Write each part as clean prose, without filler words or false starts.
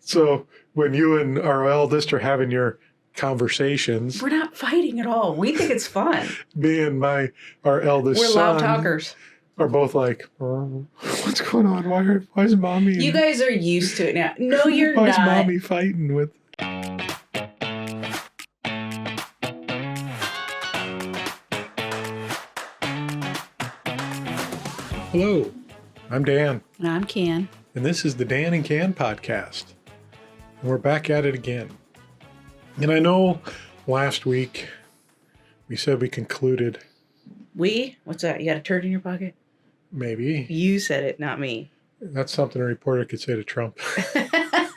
So when you and our eldest are having your conversations, We're not fighting at all. We think it's fun. me and our eldest We're son loud talkers. are both like, what's going on? Why is mommy? You guys are used to it now. No, you're why not. is mommy fighting with? Hello, I'm Dan. And I'm Can. And this is the Dan and Can podcast. And we're back at it again. And I know last week we said we concluded. We? What's that? You got a turd in your pocket? Maybe. You said it, not me. That's something a reporter could say to Trump. I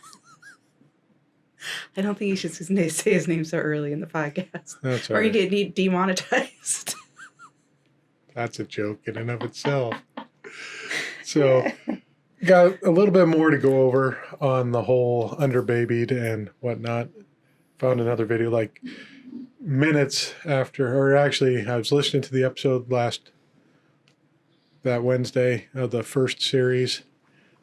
don't think you should say his name so early in the podcast. That's all or right. you get demonetized. That's a joke in and of itself. So, got a little bit more to go over on the whole underbabied and whatnot. Found another video like minutes after, or actually, I was listening to the episode that Wednesday of the first series,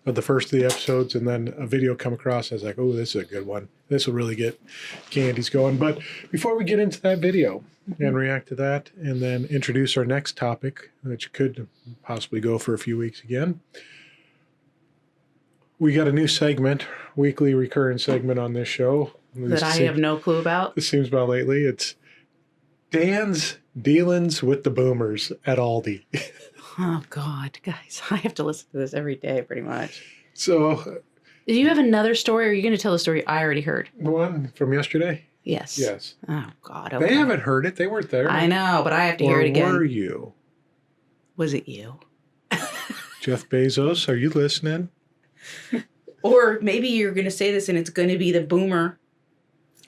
of the first of the episodes, and then a video come across. I was like, oh, this is a good one. This will really get candies going. But before we get into that video and react to that, and then introduce our next topic, which could possibly go for a few weeks again, we got a new segment, weekly recurring segment on this show. That I have no clue about. It seems about lately. It's Dan's dealings with the boomers at Aldi. Oh, God, guys. I have to listen to this every day, pretty much. So, Do you have another story, or are you going to tell the story I already heard? the one from yesterday? Yes. Yes. Oh, God. Okay. They haven't heard it. They weren't there. I know, but I have to hear it again. Or were you? Was it you? Jeff Bezos, are you listening? Or maybe you're going to say this and it's going to be the boomer.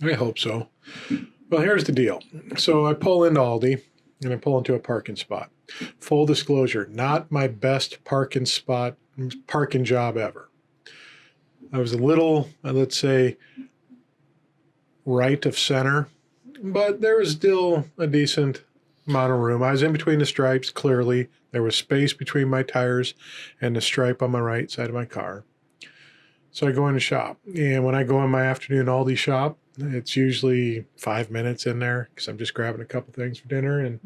I hope so. Well, here's the deal. So I pull into Aldi, and I pull into a parking spot. Full disclosure, not my best parking job ever. I was a little, let's say, right of center, but there was still a decent amount of room. I was in between the stripes, clearly. There was space between my tires and the stripe on my right side of my car. So I go in to shop. And when I go in my afternoon Aldi shop, it's usually 5 minutes in there because I'm just grabbing a couple things for dinner. And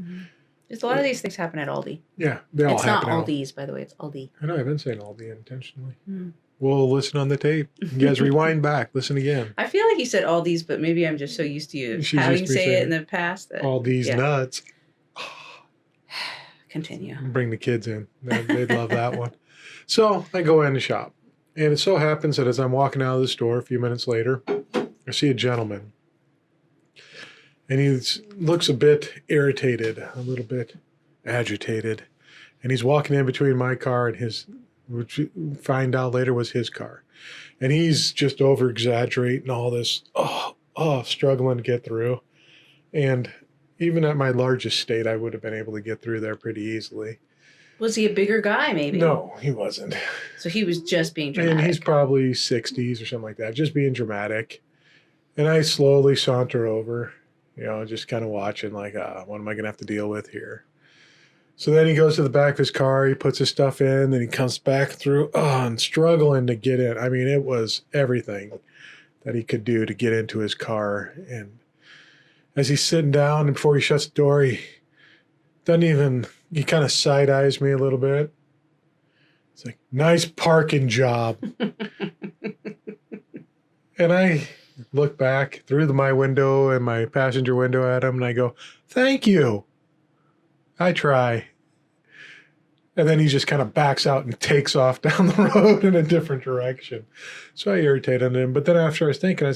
There's a lot of these things happen at Aldi. yeah, they all It's not happen. Aldi's, by the way. It's Aldi. I know, I've been saying Aldi intentionally. Mm. We'll listen on the tape. You guys rewind back, listen again. I feel like you said Aldi's, but maybe I'm just so used to you She's having used to say saying it in the past. That, All these yeah. nuts. Continue. Bring the kids in. They'd love that one. So I go in to shop. And it so happens that as I'm walking out of the store a few minutes later, I see a gentleman. And he looks a bit irritated, a little bit agitated. And he's walking in between my car and his, which we find out later was his car. And he's just over-exaggerating all this, struggling to get through. And even at my largest state, I would have been able to get through there pretty easily. Was he a bigger guy, maybe? No, he wasn't. So he was just being dramatic. And he's probably 60s or something like that, just being dramatic. And I slowly saunter over, just kind of watching like, what am I going to have to deal with here? So then he goes to the back of his car, he puts his stuff in, then he comes back through, and struggling to get in. I mean, it was everything that he could do to get into his car. And as he's sitting down and before he shuts the door, he kind of side eyes me a little bit. It's like, nice parking job. And I look back through my window and my passenger window at him and I go, thank you. I try. And then he just kind of backs out and takes off down the road in a different direction. So I irritated him. But then after I was thinking,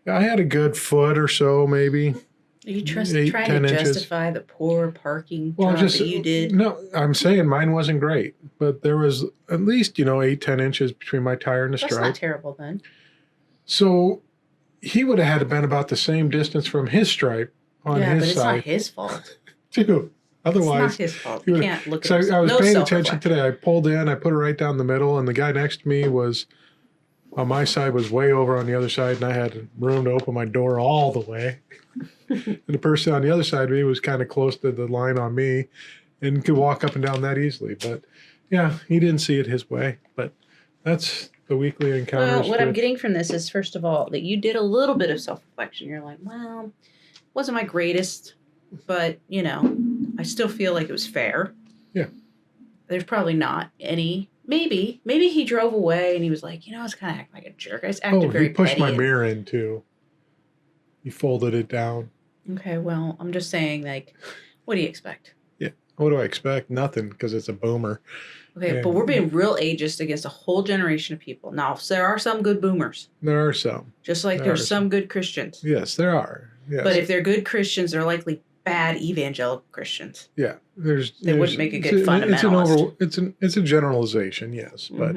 I had a good foot or so maybe. Are you trying to justify the poor parking job that you did? No, I'm saying mine wasn't great. But there was at least, 8-10 inches between my tire and the stripe. That's not terrible then. So he would have had to been about the same distance from his stripe on his side. Yeah, but it's not his fault. Dude, otherwise. It's not his fault. You can't look at I was paying attention today. I pulled in, I put it right down the middle, and the guy next to me was, on my side, was way over on the other side, and I had room to open my door all the way. And the person on the other side of me was kind of close to the line on me and could walk up and down that easily. But yeah, he didn't see it his way. But That's the weekly encounters. Well, what I'm getting from this is, first of all, that you did a little bit of self-reflection. You're like, well, wasn't my greatest, but, I still feel like it was fair. Yeah. There's probably not any. Maybe he drove away and he was like, I was kind of acting like a jerk. I just acted very petty. He pushed my mirror in, too. He folded it down. Okay, well, I'm just saying, like, what do you expect? Yeah. What do I expect? Nothing, because it's a boomer. Okay, but we're being real ageist against a whole generation of people. Now, there are some good boomers. There are some. Just like there's some good Christians. Yes, there are. Yes. But if they're good Christians, they're likely bad evangelical Christians. Yeah. They wouldn't make a good fundamentalist. It's a generalization, yes. But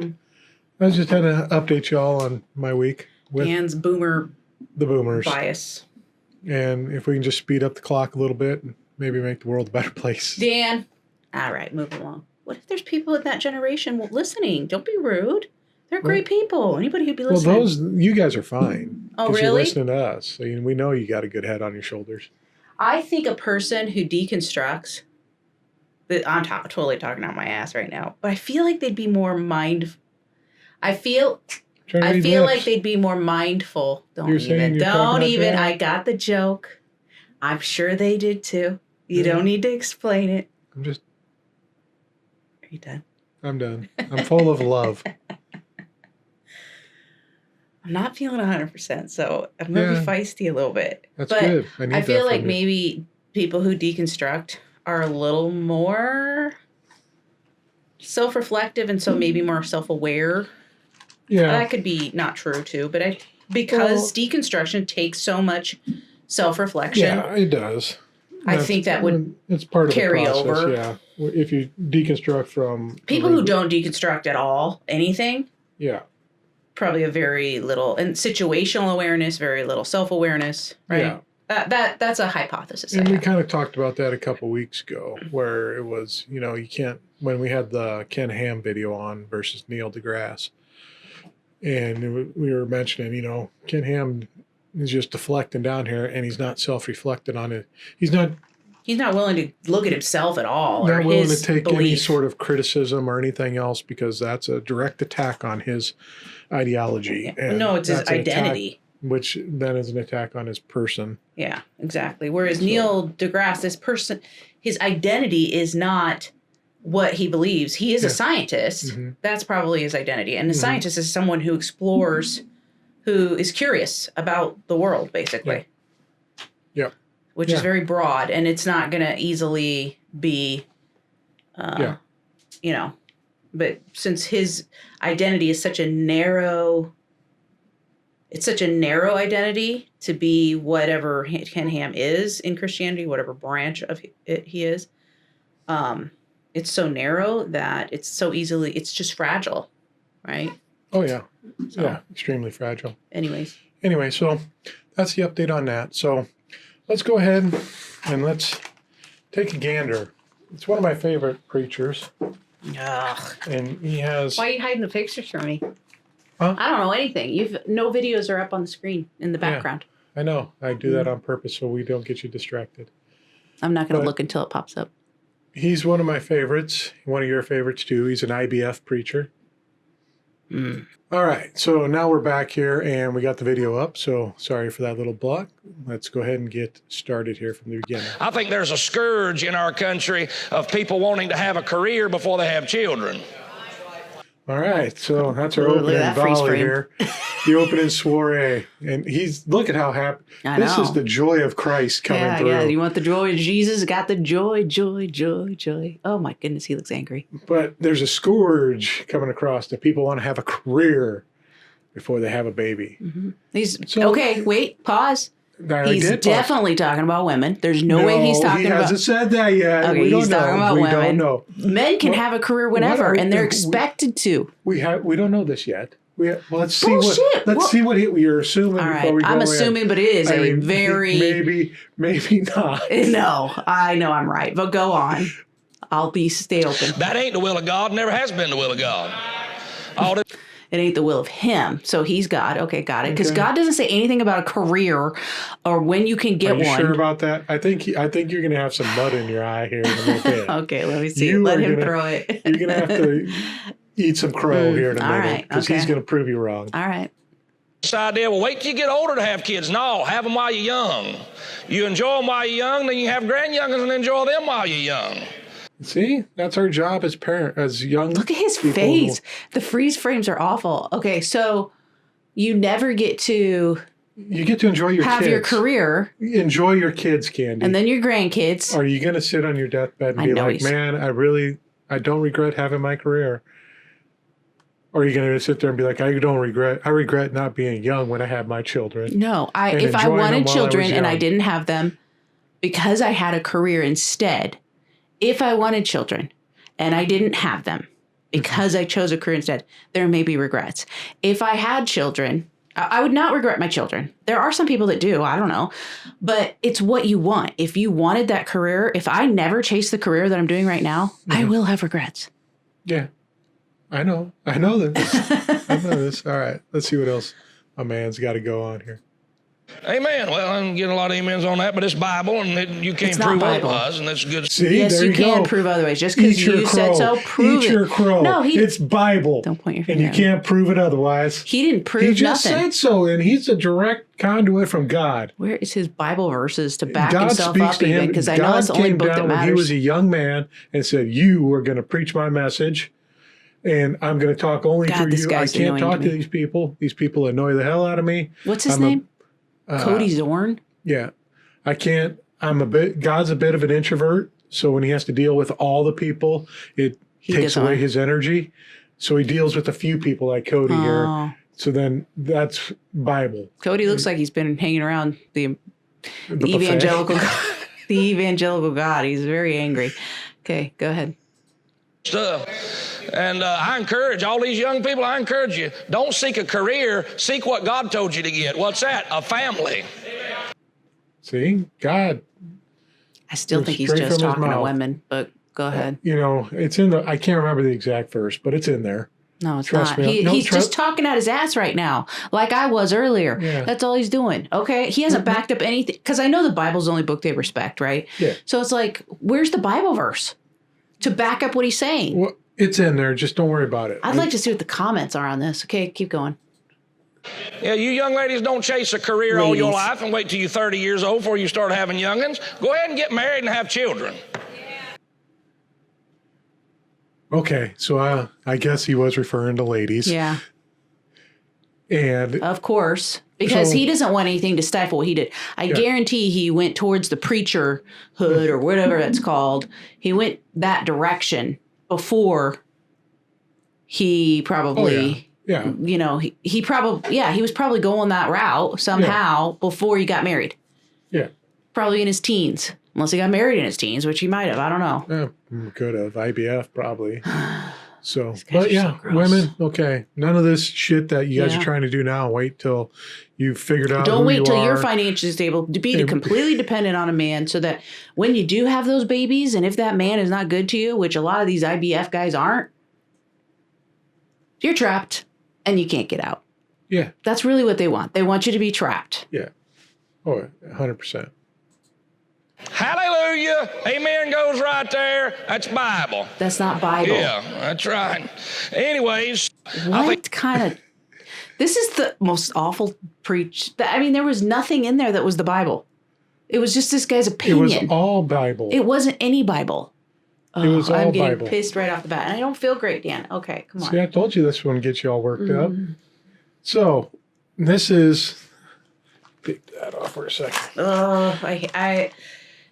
I just had to update y'all on my week. With Dan's boomers. Bias. And if we can just speed up the clock a little bit and maybe make the world a better place. Dan. All right, move along. What if there's people in that generation listening? Don't be rude. They're great people. Anybody who'd be listening. Well, you guys are fine. Oh, really? You're listening to us. So we know you got a good head on your shoulders. I think a person who deconstructs, I'm totally talking out my ass right now, but I feel like they'd be more I feel like they'd be more mindful. Don't even. I got the joke. I'm sure they did too. You don't need to explain it. Are you done? I'm done. I'm full of love. I'm not feeling 100%, so I'm going to be feisty a little bit. That's good. I feel like maybe people who deconstruct are a little more self-reflective and so maybe more self-aware. Yeah. That could be not true too, but because deconstruction takes so much self-reflection. Yeah, it does. I think that would it's part of carry the process, over. Yeah. If you deconstruct from people who don't deconstruct at all, anything. Yeah. Probably a very little, and situational awareness, very little self-awareness, right? Yeah. That's a hypothesis. And we kind of talked about that a couple weeks ago, where it was, you can't, when we had the Ken Ham video on versus Neil deGrasse, and we were mentioning, Ken Ham is just deflecting down here, and he's not self-reflecting on it. He's not willing to look at himself at all. Not willing to take any sort of criticism or anything else, because that's a direct attack on his ideology. Yeah. No, it's his identity. Which then is an attack on his person. Yeah, exactly. Whereas Neil deGrasse, this person, his identity is not what he believes. He is a scientist. Mm-hmm. That's probably his identity. And a scientist is someone who explores, who is curious about the world, basically. Yeah. Which is very broad, and it's not going to easily be, but since his identity is such a narrow, it's such a narrow identity to be whatever Ken Ham is in Christianity, whatever branch of it he is, it's so narrow that it's just fragile, right? Oh, yeah. So, yeah, extremely fragile. Anyway, so that's the update on that. So let's go ahead and let's take a gander. It's one of my favorite preachers. Ugh. And he has... Why are you hiding the pictures from me? Huh? I don't know anything. No videos are up on the screen in the background. Yeah, I know. I do that on purpose so we don't get you distracted. I'm not going to look until it pops up. He's one of my favorites. One of your favorites, too. He's an IBF preacher. All right. So now we're back here, and we got the video up. So sorry for that little block. Let's go ahead and get started here from the beginning. I think there's a scourge in our country of people wanting to have a career before they have children. All right, so that's our opening volley here. The opening soiree. And look at how happy. This is the joy of Christ coming through. Yeah, you want the joy of Jesus? Got the joy, joy, joy, joy. Oh my goodness, he looks angry. But there's a scourge coming across that people want to have a career before they have a baby. Mm-hmm. Okay, wait, pause. He's definitely talking about women. There's no way he's talking about... he hasn't said that yet. Okay, he's talking about women. We don't know. Men can have a career whenever, and they're expected to. We don't know this yet. Let's see what you're assuming. All right, I'm assuming, but it is maybe not. No, I know I'm right, but go on. I'll stay open. That ain't the will of God. Never has been the will of God. It ain't the will of him. So he's God. Okay, got it. Because God doesn't say anything about a career or when you can get one. Are you sure about that? I think you're going to have some mud in your eye here in a little bit. Okay, let me see. Let him throw it. You're going to have to eat some crow here in a all minute right, because he's okay. going to prove you wrong. All right. This idea, well, wait till you get older to have kids. No, have them while you're young. You enjoy them while you're young, then you have grandyoungins and enjoy them while you're young. See, that's our job as parents, as young. Look at his people. face. The freeze frames are awful. Okay, so you never get to You get to enjoy your have kids. your career, Enjoy your kids, Candy. and then your grandkids. Are you going to sit on your deathbed and I be know like, he's- man, I don't regret having my career? Or are you going to sit there and be like, I regret not being young when I had my children? No, And if I enjoying them wanted while I children was and I young. didn't have them because I had a career instead, if I wanted children and I didn't have them because I chose a career instead, there may be regrets. If I had children, I would not regret my children. There are some people that do, I don't know, but it's what you want. If you wanted that career, if I never chase the career that I'm doing right now, I will have regrets. Yeah. I know this. I know this. All right. Let's see what else my man's got to go on here. Amen. Well, I'm getting a lot of amens on that, but it's Bible, and you can't It's not prove Bible. otherwise, and that's good. See, Yes, there you you can go. prove otherwise. Just because Eat your you said crow. so, prove Eat it. your crow. No, it's Bible. Don't point your And finger you at can't prove it otherwise. He didn't prove He just nothing. said so, and he's a direct conduit from God. Where is his Bible verses to back God himself speaks up to even? him. Because I know God that's the only came book down that when he matters. was a young man and said, "You are going to preach my message, and I'm going to talk only God, through this you. I guy's can't annoying talk to to me. these people. These people annoy the hell out of me." What's his I'm name? Cody Zorn? Yeah, I can't. God's a bit of an introvert, so when he has to deal with all the people, it He takes gets away on. his energy. So he deals with a few people like Cody here. Oh, So then that's Bible. Cody looks like he's been hanging around the The buffet. evangelical the evangelical God. He's very angry. Okay, go ahead. Stuff. And I encourage all these young people, I encourage you, don't seek a career, seek what God told you to get. What's that? A family. See, God. I still It's think he's straight just from his talking to mouth. women, but go ahead. You know, it's in the. I can't remember the exact verse, but it's in there. No, it's Trust not. me. No, He's just talking out his ass right now, like I was earlier. Yeah. That's all he's doing. Okay, he hasn't backed up anything because I know the Bible's the only book they respect, right? Yeah. So it's like, where's the Bible verse to back up what he's saying? Well, it's in there. Just don't worry about it. I'd like to see what the comments are on this. Okay, keep going. Yeah, you young ladies don't chase a career all your Ladies. life and wait till you're 30 years old before you start having youngins. Go ahead and get married and have children. Okay, so I guess he was referring to ladies. Yeah, And of course, because So- he doesn't want anything to stifle what he did. I guarantee he went towards the preacherhood or whatever that's called. He went that direction before he probably. yeah. You know, he probably, he was probably going that route somehow before he got married. Yeah. Probably in his teens. Unless he got married in his teens, which he might have. I don't know. Could have IBF probably. So, guys but are yeah, so gross. women. Okay, none of this shit that you guys Yeah. are trying to do now. Wait till you've figured out. Don't who wait you till are. you're financially stable to be completely dependent on a man so that when you do have those babies, and if that man is not good to you, which a lot of these IBF guys aren't, you're trapped and you can't get out. Yeah. That's really what they want. They want you to be trapped. Yeah. Oh, 100%. Hallelujah. Amen goes right there. That's Bible. That's not Bible. Yeah, that's right. Anyways, What kind of... This is the most awful preach. I mean, there was nothing in there that was the Bible. It was just this guy's It opinion. was all Bible. It wasn't any Bible. It was all I'm getting Bible. pissed right off the bat. And I don't feel great, Dan. Okay, come on. See, I told you this one gets you all worked up. Mm-hmm. So, this is. Pick that off for a second. I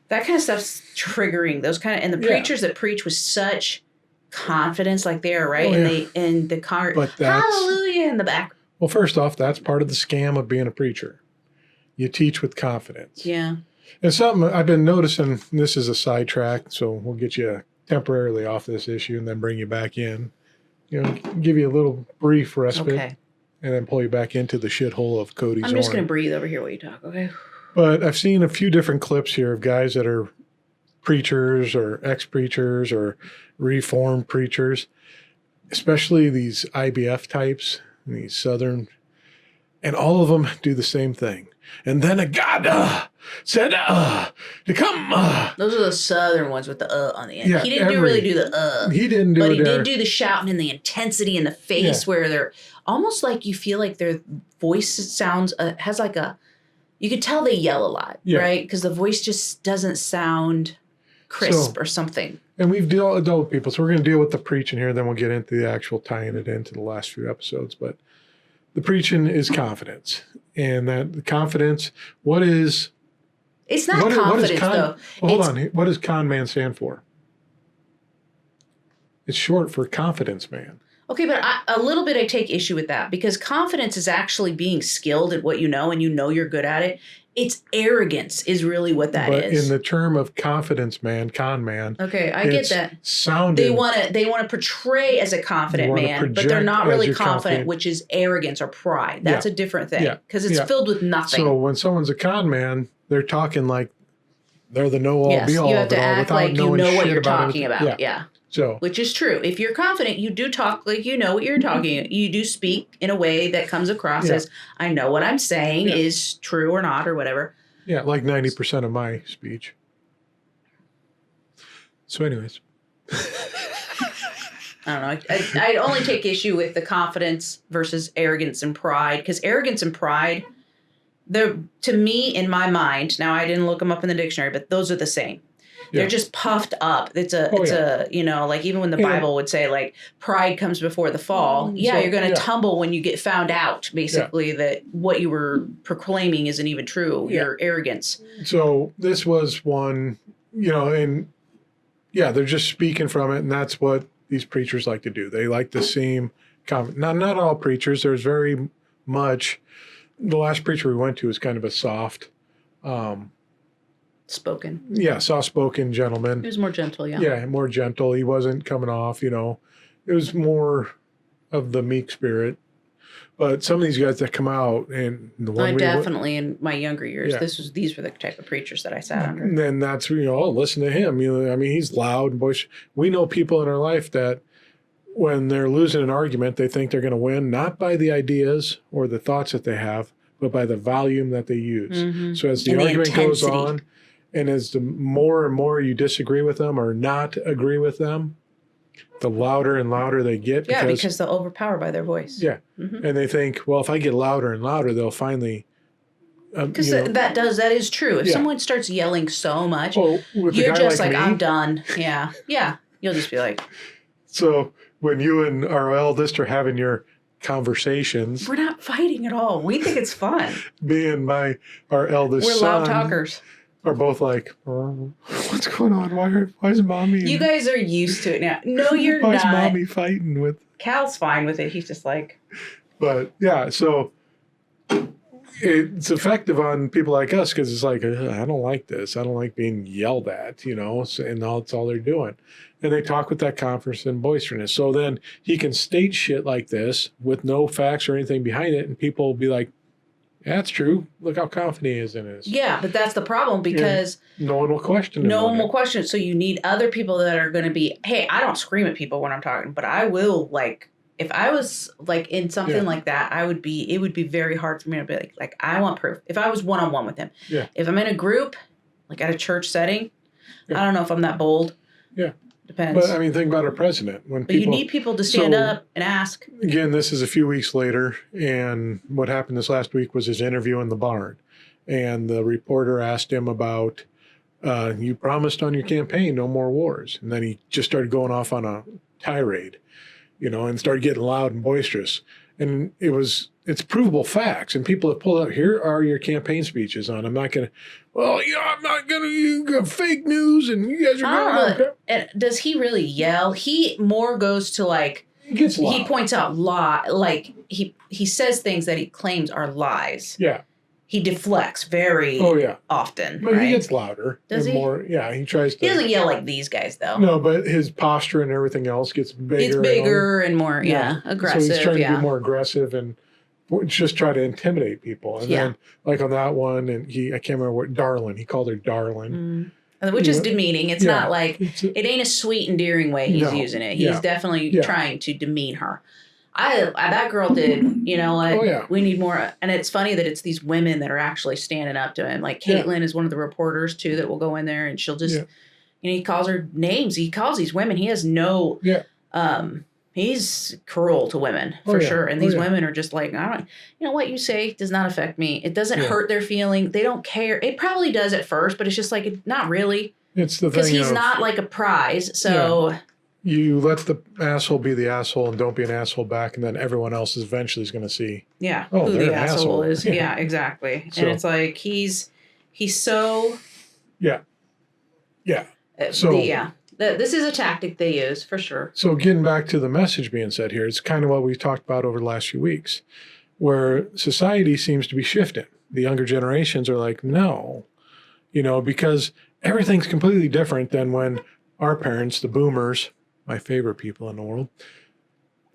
that kind of stuff's triggering. Those kind of, and the Yeah. preachers that preach with such confidence, like they are, right? Oh, and yeah. they and the car, But that's- hallelujah in the back. Well, first off, that's part of the scam of being a preacher. You teach with confidence. Yeah. And something I've been noticing, this is a sidetrack, so we'll get you temporarily off this issue and then bring you back in. You know, give you a little brief respite Okay. and then pull you back into the shithole of Cody's I'm just Zorn. gonna breathe over here while you talk. Okay. But I've seen a few different clips here of guys that are preachers or ex-preachers or reformed preachers, especially these IBF types, these Southern And all of them do the same thing. And then a God said to come. Those are the southern ones with the on the end. Yeah, He didn't really do the He didn't do it. But he did do the shouting and the intensity in the face where they're almost like you feel like their voice sounds, has like a, you could tell they yell a lot, right? Because the voice just doesn't sound crisp or something. And we've dealt with adult people, so we're going to deal with the preaching here, then we'll get into the actual tying it into the last few episodes. But the preaching is confidence. And that the confidence, what is... It's not confidence, though. Well, hold on. What does con man stand for? It's short for confidence man. Okay, but a little bit I take issue with that because confidence is actually being skilled at what you know and you know you're good at it. It's arrogance is really what that is. But in the term of confidence man, con man. Okay, I get that. Sounding. They want to portray as a confident man, but they're not really confident, which is arrogance or pride. That's a different thing because it's filled with nothing. So when someone's a con man, they're talking like they're the know-all, be-all you have of it to all act without like you knowing know what shit you're about talking about. Yeah. So, which is true. If you're confident, you do talk like you know what you're talking. You do speak in a way that comes across as I know what I'm saying is true or not or whatever. Yeah, like 90% of my speech. So, anyways, I don't know. I only take issue with the confidence versus arrogance and pride because arrogance and pride, they're to me in my mind. Now I didn't look them up in the dictionary, but those are the same. They're just puffed up. It's a you know, like even when the Bible would say like pride comes before the fall. Yeah, you're going to tumble when you get found out, basically, that what you were proclaiming isn't even true. Your arrogance. So this was one, you know, and they're just speaking from it. And that's what these preachers like to do. They like to seem not all preachers. There's very much. The last preacher we went to was kind of a soft, spoken. Yeah, soft-spoken gentleman. He was more gentle, Yeah, more gentle. He wasn't coming off, you know. It was more of the meek spirit. But some of these guys that come out and the one definitely in my younger years, these were the type of preachers that I sat under. And then that's, you know, listen to him. You know, I mean, he's loud and boisterous. We know people in our life that when they're losing an argument, they think they're going to win, not by the ideas or the thoughts that they have, but by the volume that they use. So as the argument goes on, and as the more and more you disagree with them or not agree with them, the louder and louder they get. Because they'll overpower by their voice. Yeah. And they think, well, if I get louder and louder, they'll finally... Because that is true. If someone starts yelling so much, you're just like I'm done. Yeah. You'll just be like... So when you and our eldest are having your conversations... We're not fighting at all. We think it's fun. Me and our eldest son... We're loud talkers. Are both like, what's going on? Why is mommy? You guys are used to it now. No, you're not. Why is mommy fighting with? Cal's fine with it. He's just like. But so it's effective on people like us because it's like, I don't like this. I don't like being yelled at, you know, and that's all they're doing. And they talk with that confidence and boisterousness. So then he can state shit like this with no facts or anything behind it, and people will be like, yeah, that's true. Look how confident he is in it. Yeah, but that's the problem because... no one will question him. No one will question it. So you need other people that are going to be, hey, I don't scream at people when I'm talking, but I will, like, if I was, like, in something like that, it would be very hard for me to be like, I want proof. If I was one-on-one with him. Yeah. If I'm in a group, like at a church setting, I don't know if I'm that bold. Yeah. Depends. But I mean, think about our president. But you need people to stand up and ask. Again, this is a few weeks later, and what happened this last week was his interview in the barn. And the reporter asked him about, you promised on your campaign no more wars. And then he just started going off on a tirade, you know, and started getting loud and boisterous. And it's provable facts. And people have pulled out, here are your campaign speeches on. I'm not going to, you got fake news and you guys are going to. Does he really yell? He more goes to like, he points out like he says things that he claims are lies. Yeah. He deflects very often. But he gets louder. Does he? More, he tries to. He doesn't yell like these guys, though. No, but his posture and everything else gets bigger. It's bigger and more, aggressive. So he's trying to be more aggressive and just try to intimidate people. And then, like on that one, and I can't remember what, darling. He called her darling. Which is demeaning. It's not like, it ain't a sweet, endearing way he's using it. He's definitely trying to demean her. That girl did, you know what? Oh, yeah. We need more. And it's funny that it's these women that are actually standing up to him. Like Caitlin is one of the reporters too that will go in there and she'll just, he calls her names. He calls these women. He has no, he's cruel to women for sure. And these women are just like, I don't, you know what you say does not affect me. It doesn't hurt their feeling. They don't care. It probably does at first, but it's just like, not really. It's the thing. Because he's not like a prize. So. Yeah. You let the asshole be the asshole and don't be an asshole back, and then everyone else is eventually going to see. Yeah, who the asshole is. Yeah, exactly. So, and it's like he's so. Yeah. Yeah. So this is a tactic they use for sure. So getting back to the message being said here, it's kind of what we talked about over the last few weeks, where society seems to be shifting. The younger generations are like, no, because everything's completely different than when our parents, the boomers, my favorite people in the world,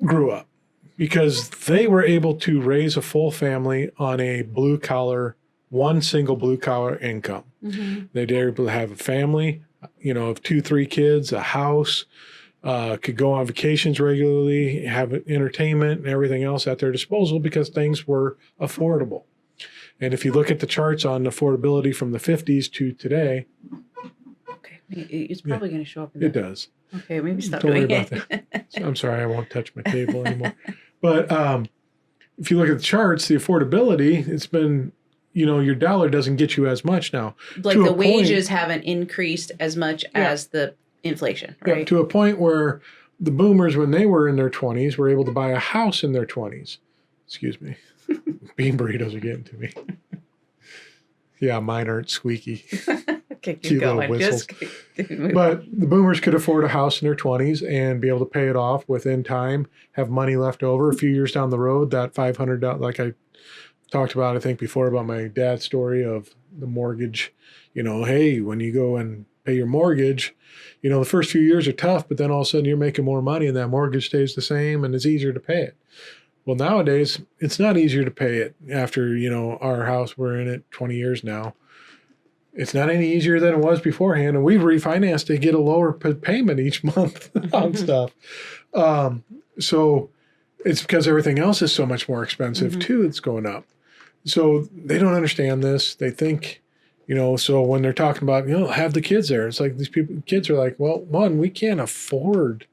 grew up, because they were able to raise a full family on a one single blue collar income. Mm-hmm. They were able to have a family, of 2-3 kids, a house, could go on vacations regularly, have entertainment and everything else at their disposal because things were affordable. And if you look at the charts on affordability from the 50s to today. Okay, it's probably going to show up. It does. Okay, maybe stop Don't doing worry about that. I'm sorry, I won't touch my table anymore. But if you look at the charts, the affordability, it's been, your dollar doesn't get you as much now. Like the wages haven't increased as much as the inflation, right? Yeah, to a point where the boomers, when they were in their 20s, were able to buy a house in their 20s. Excuse me. Bean burritos are getting to me. Yeah, mine aren't squeaky. Okay, keep going. But the boomers could afford a house in their 20s and be able to pay it off within time, have money left over. A few years down the road, that $500, like I talked about, I think before, about my dad's story of the mortgage, hey, when you go and pay your mortgage, the first few years are tough, but then all of a sudden you're making more money and that mortgage stays the same and it's easier to pay it. Well, nowadays, it's not easier to pay it after, our house, we're in it 20 years now. It's not any easier than it was beforehand. And we've refinanced to get a lower payment each month on stuff. So it's because everything else is so much more expensive too. It's going up. So they don't understand this. They think, so when they're talking about, have the kids there, it's like these kids are like, well, one, we can't afford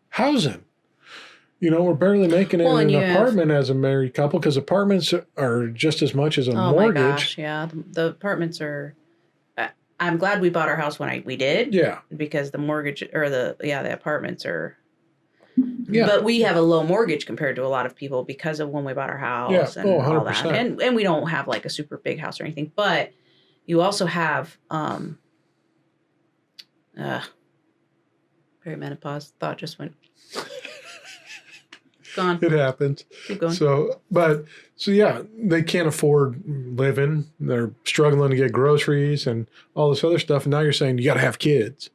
housing. We're barely making it in an apartment as a married couple, because apartments are just as much as a mortgage. Oh my gosh, yeah. The apartments are. I'm glad we bought our house when we did. Yeah. Because the mortgage or the apartments are. Yeah. But we have a low mortgage compared to a lot of people because of when we bought our house and all that. And we don't have like a super big house or anything, but you also have perimenopause. Thought just went. Gone. It happens. Keep going. So yeah, they can't afford living. They're struggling to get groceries and all this other stuff. And now you're saying you got to have kids.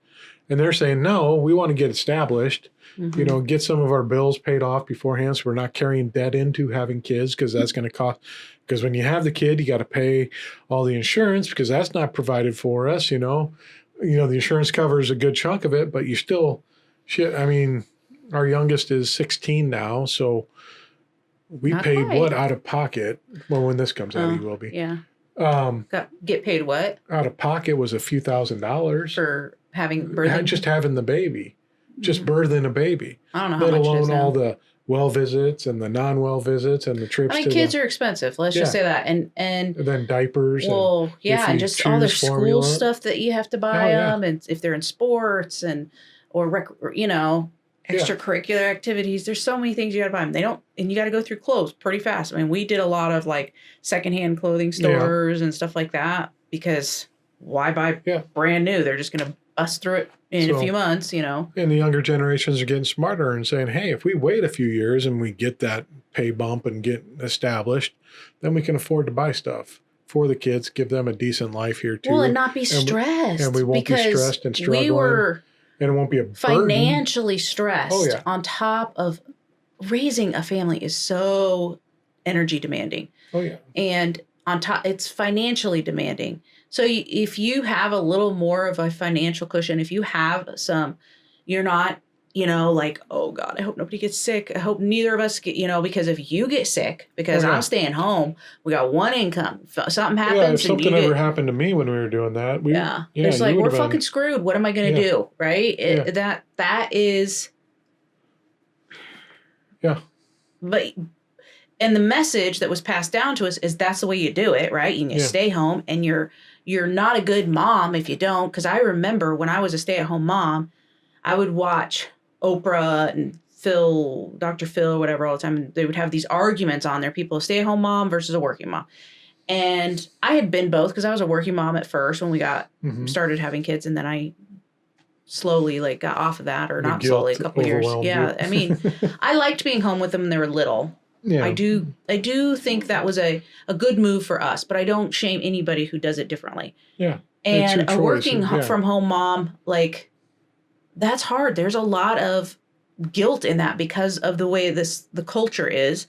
And they're saying, no, we want to get established, get some of our bills paid off beforehand so we're not carrying debt into having kids, because that's going to cost. Because when you have the kid, you got to pay all the insurance because that's not provided for us, the insurance covers a good chunk of it, but you still, our youngest is 16 now, so we Not paid quite. What out of pocket? Well, when this comes out, he will be. Yeah. Get paid what? Out of pocket was a few $1,000s for birthing. Just having the baby, just birthing a baby. I don't know how let much alone it is now. all the well visits and the non-well visits and the trips. Kids are expensive. Let's just say that, and then diapers. Well, and just all their school stuff that you have to buy them, and if they're in sports or extracurricular activities. There's so many things you got to buy them. And you got to go through clothes pretty fast. I mean, we did a lot of like secondhand clothing stores and stuff like that, because why buy brand new? They're just going to bust through it in a few months, And the younger generations are getting smarter and saying, hey, if we wait a few years and we get that pay bump and get established, then we can afford to buy stuff for the kids, give them a decent life here too. Well, and not be stressed. And we won't be stressed and struggling. We were and it won't be a burden. Financially stressed on top of raising a family is so energy demanding. Oh, yeah. And on top, it's financially demanding. So if you have a little more of a financial cushion, if you have you're not you know, like, oh God, I hope nobody gets sick. I hope neither of us get, you know, because if you get sick, because I'm staying home, we got one income. If something happens, Yeah, if something ever happened to me when we were doing that, it's like, we're fucking screwed. What am I going to do? Right? That is. Yeah. But, and the message that was passed down to us is that's the way you do it, right? You stay home, and you're not a good mom if you don't. Because I remember when I was a stay-at-home mom, I would watch Oprah and Dr. Phil or whatever all the time. And they would have these arguments on there. People, a stay-at-home mom versus a working mom. And I had been both because I was a working mom at first when we started having kids. And then I slowly got off of that, or not slowly, a couple years. Yeah. I mean, I liked being home with them when they were little. Yeah. I do think that was a good move for us, but I don't shame anybody who does it differently. Yeah. And a working from home mom, that's hard. There's a lot of guilt in that because of the way the culture is.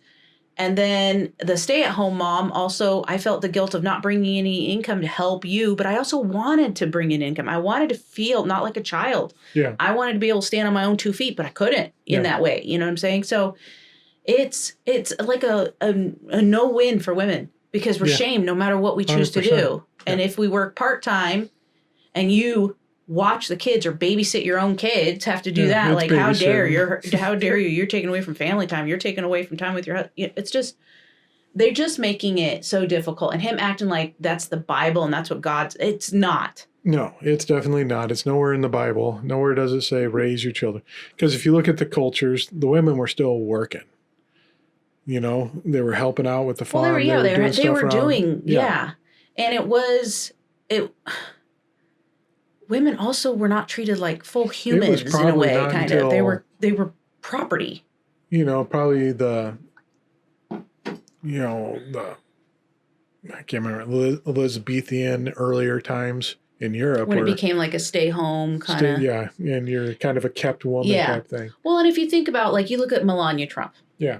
And then the stay-at-home mom, also, I felt the guilt of not bringing any income to help you, but I also wanted to bring in income. I wanted to feel not like a child. Yeah. I wanted to be able to stand on my own 2 feet, but I couldn't in that way. You know what I'm saying? So it's like a no-win for women because we're shamed no matter what we choose 100%. To do. And if we work part-time and you watch the kids or babysit your own kids, have to do that. Like, how dare you? You're taking away from family time. You're taking away from time with your husband. It's just, they're just making it so difficult. And him acting like that's the Bible and that's what it's not. No, it's definitely not. It's nowhere in the Bible. Nowhere does it say raise your children. Because if you look at the cultures, the women were still working. You know, they were helping out with the farm. Well, they were doing. And women also were not treated like full humans in a way, kind of. They were property. You know, probably I can't remember, Elizabethan earlier times in Europe. When it became like a stay home kind of. Yeah, and you're kind of a kept woman type thing. Well, and if you think about, you look at Melania Trump. Yeah.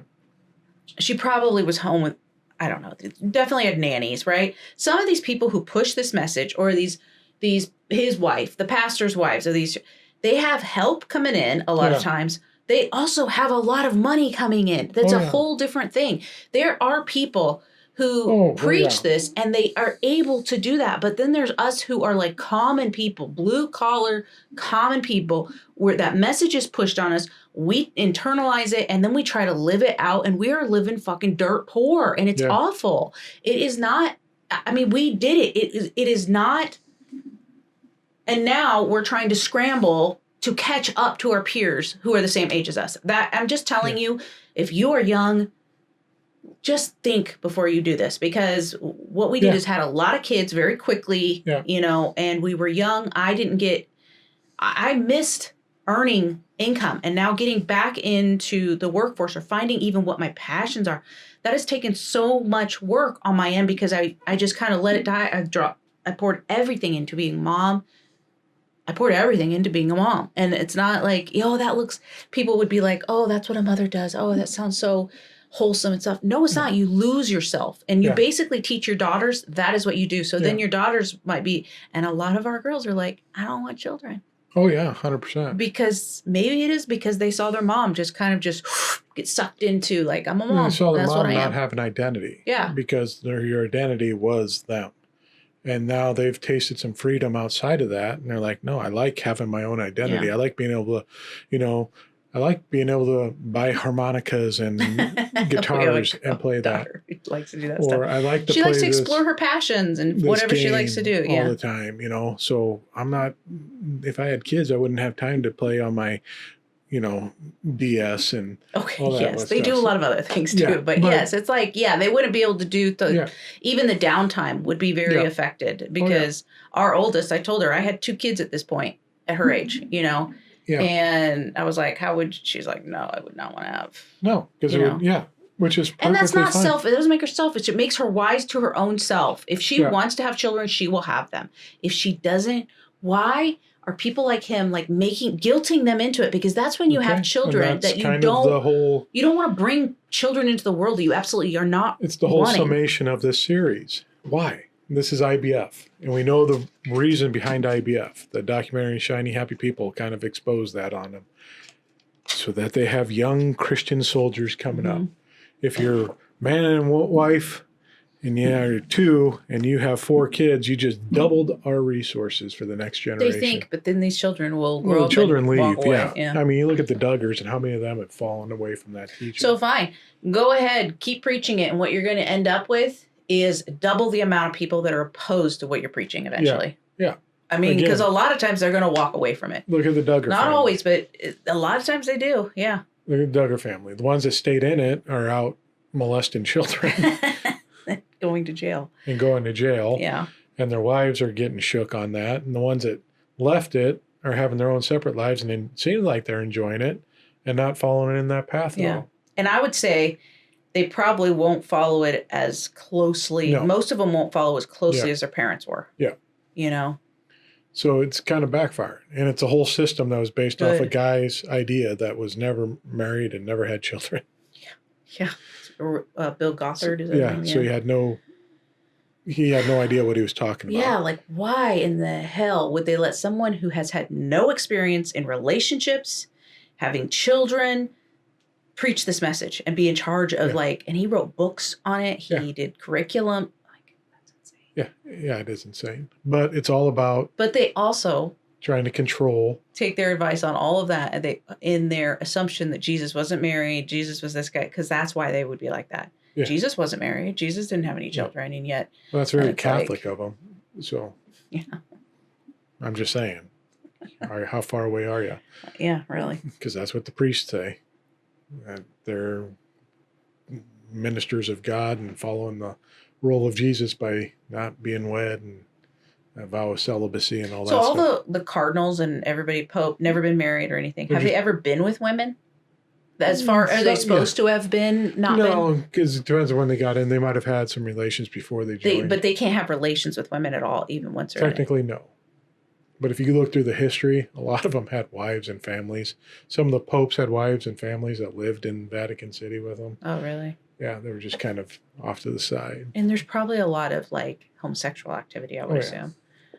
She probably was home with, I don't know, definitely had nannies, right? Some of these people who push this message, or his wife, the pastor's wives, or they have help coming in a lot of times. They also have a lot of money coming in. That's a whole different thing. There are people who preach this and they are able to do that. But then there's us who are common people, blue collar, common people, where that message is pushed on us. We internalize it and then we try to live it out, and we are living fucking dirt poor, and it's awful. It is not, I mean, we did it. It is not. And now we're trying to scramble to catch up to our peers who are the same age as us. That I'm just telling you, if you are young, just think before you do this, because what we did is had a lot of kids very quickly, and we were young. I missed earning income, and now getting back into the workforce or finding even what my passions are, that has taken so much work on my end, because I just kind of let it die. I poured everything into being mom. I poured everything into being a mom. And it's not like, people would be like, oh, that's what a mother does. Oh, that sounds so wholesome and stuff. No, it's not. You lose yourself. And you basically teach your daughters that is what you do. So then your daughters might be, and a lot of our girls are like, I don't want children. Oh, yeah, 100%. Because maybe it is because they saw their mom just kind of just get sucked into, I'm a mom. They saw their mom not have an identity. Yeah. Because your identity was them. And now they've tasted some freedom outside of that. And they're like, no, I like having my own identity. Yeah. I like being able to, I like being able to buy harmonicas and guitars and play that. She likes to do that stuff. Or I like to She likes to explore her passions and whatever she likes to do. All the time, So I'm not, if I had kids, I wouldn't have time to play on my, DS and all that. Yes, they do a lot of other things too. Yeah, but yes, it's they wouldn't be able to do even the downtime would be very affected, because our oldest, I told her I had 2 kids at this point at her age, Yeah. And I was like, she's like, no, I would not want to have. No, because which is perfectly and that's not fine. It doesn't make her selfish. It makes her wise to her own self. If she wants to have children, she will have them. If she doesn't, why are people like him guilting them into it? Because that's when you have children that you don't you don't want to bring children into the world that you absolutely are not. It's the whole summation of this series. Why? This is IBF, and we know the reason behind IBF. The documentary Shiny Happy People kind of exposed that on them. so that they have young Christian soldiers coming up. If you're man and wife and you're 2 and you have 4 kids, you just doubled our resources for the next generation. They think, but then these children will grow Well, up the children and leave, walk away. yeah. I mean, you look at the Duggars and how many of them have fallen away from that teaching. So fine, go ahead, keep preaching it, and what you're going to end up with is double the amount of people that are opposed to what you're preaching eventually. Yeah. I mean, because a lot of times they're going to walk away from it. Look at the Duggar family. Not always, but a lot of times they do, yeah. Look at the Duggar family. The ones that stayed in it are out molesting children. Going to jail. And going to jail. Yeah. And their wives are getting shook on that. And the ones that left it are having their own separate lives and it seems like they're enjoying it and not following in that path at all. And I would say they probably won't follow it as closely. No. Most of them won't follow as closely as their parents were. Yeah. You know? So it's kind of backfired. And it's a whole system that was based off a guy's idea that was never married and never had children. Yeah. Bill Gothard is that Yeah. name? So he had no idea what he was talking about. Yeah, like why in the hell would they let someone who has had no experience in relationships, having children, preach this message and be in charge of and he wrote books on it. He did curriculum. Like, that's insane. Yeah, it is insane. But it's all about But they also trying to control. Take their advice on all of that, and they in their assumption that Jesus wasn't married, Jesus was this guy, because that's why they would be like that. Yeah. Jesus wasn't married. Jesus didn't have any children, and yet that's very Catholic of them. So yeah, I'm just saying, how far away are you? Yeah, really. Because that's what the priests say. That they're ministers of God and following the role of Jesus by not being wed and a vow of celibacy and all that stuff. So all the cardinals and everybody, Pope, never been married or anything. Have they ever been with women? As far are they supposed to have been? No, because it depends on when they got in. They might have had some relations before they joined. But they can't have relations with women at all, even once they're technically no. But if you look through the history, a lot of them had wives and families. Some of the popes had wives and families that lived in Vatican City with them. Oh, really? Yeah, they were just kind of off to the side. And there's probably a lot of like homosexual activity, I would assume.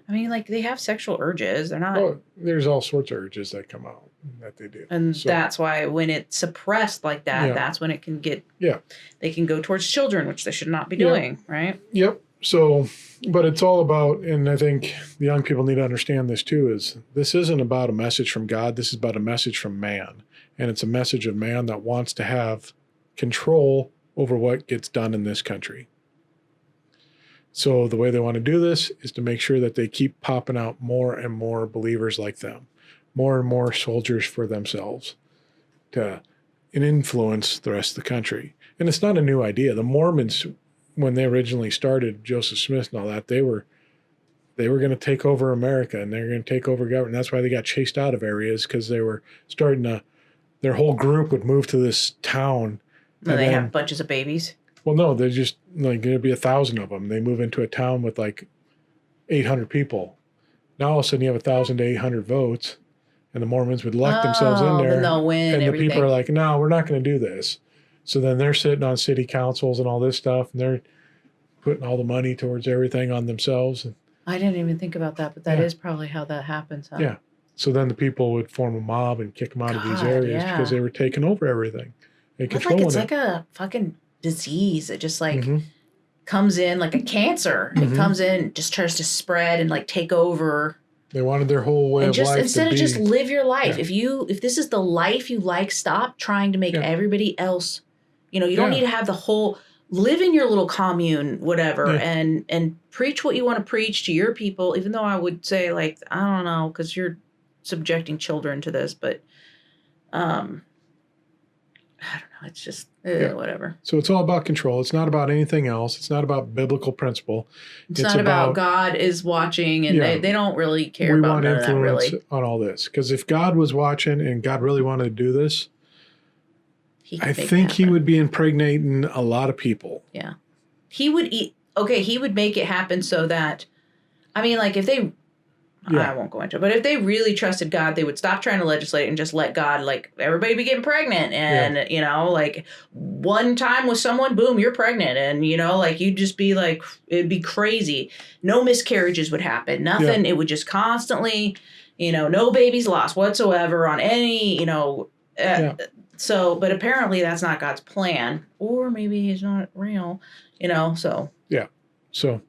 I mean, like they have sexual urges. They're not. Well, there's all sorts of urges that come out that they do. And that's why when it's suppressed like that, that's when it can get. Yeah. They can go towards children, which they should not be doing, right? Yep. So, but it's all about, and I think the young people need to understand this too, is this isn't about a message from God. This is about a message from man. And it's a message of man that wants to have control over what gets done in this country. So the way they want to do this is to make sure that they keep popping out more and more believers like them, more and more soldiers for themselves to influence the rest of the country. And it's not a new idea. The Mormons, when they originally started, Joseph Smith and all that, they were going to take over America and they were going to take over government. That's why they got chased out of areas, because they were starting to, their whole group would move to this town. And they have bunches of babies. Well, no, they're just like going to be 1,000 of them. They move into a town with like 800 people. Now all of a sudden you have 1,000 to 800 votes, and the Mormons would elect themselves in there. Then they'll win. And everything. The people are like, no, we're not going to do this. So then they're sitting on city councils and all this stuff, and they're putting all the money towards everything on themselves. And, I didn't even think about that, but that is probably how that happens. Huh? Yeah. So then the people would form a mob and kick them out of these areas because they were taking over everything. It's like a fucking disease. It just like comes in like a cancer. It comes in, just tries to spread and like take over. They wanted their whole way of life instead of just live your life. Yeah. If this is the life you like, stop trying to make everybody else. You know, you don't need to have the whole live in your little commune, whatever, and preach what you want to preach to your people. Even though I would say like I don't know, because you're subjecting children to this, but I don't know. It's just whatever. So it's all about control. It's not about anything else. It's not about biblical principle. It's not about God is watching and they don't really care about none of that, really. We want influence on all this. Because if God was watching and God really wanted to do this, I think he would be impregnating a lot of people. Yeah. He would he would make it happen so that, I mean, like if they, I won't go into it, but if they really trusted God, they would stop trying to legislate and just let God, like, everybody be getting pregnant. And, you know, like, one time with someone, boom, you're pregnant. And, you know, like, you'd just be like, it'd be crazy. No miscarriages would happen. Nothing. It would just constantly, you know, no babies lost whatsoever on any, you know, So, but apparently that's not God's plan, or maybe he's not real, so. Yeah. So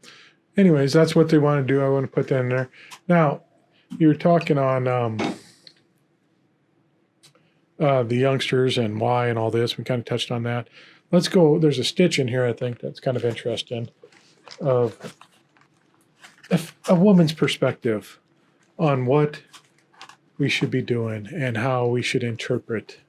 anyways, that's what they want to do. I want to put that in there. Now, you were talking on the youngsters and why and all this. We kind of touched on that. Let's go. There's a stitch in here, I think, that's kind of interesting of a woman's perspective on what we should be doing and how we should interpret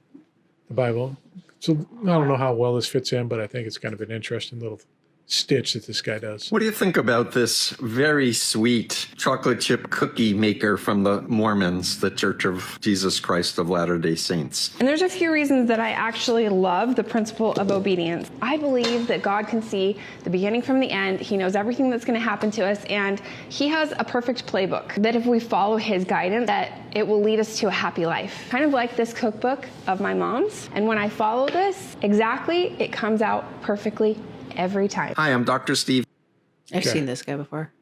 the Bible. So I don't know how well this fits in, but I think it's kind of an interesting little stitch that this guy does. What do you think about this very sweet chocolate chip cookie maker from the Mormons, the Church of Jesus Christ of Latter-day Saints? And there's a few reasons that I actually love the principle of obedience. I believe that God can see the beginning from the end. He knows everything that's going to happen to us, and he has a perfect playbook that if we follow his guidance, that it will lead us to a happy life. Kind of like this cookbook of my mom's. And when I follow this exactly, it comes out perfectly every time. Hi, I'm Dr. Steve. I've seen this guy before.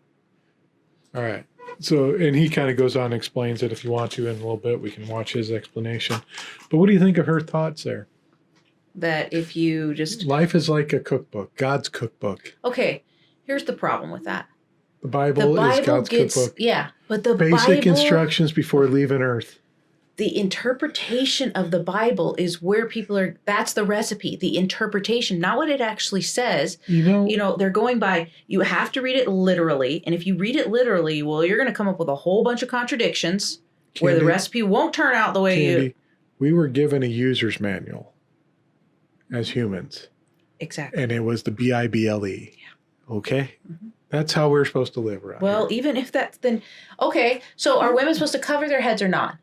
All right. So, and he kind of goes on and explains it. If you want to in a little bit, we can watch his explanation. But what do you think of her thoughts there? That if you just... Life is like a cookbook, God's cookbook. Okay, here's the problem with that. The Bible is God's cookbook. Yeah, but the Basic Bible, instructions before leaving Earth. The interpretation of the Bible is where people are, that's the recipe, the interpretation, not what it actually says. They're going by, you have to read it literally. And if you read it literally, well, you're going to come up with a whole bunch of contradictions where the recipe won't turn out the way we were given a user's manual as humans. Exactly. And it was the Bible. Yeah. Okay? Mm-hmm. That's how we're supposed to live around here. Even if that's then, okay, so are women supposed to cover their heads or not?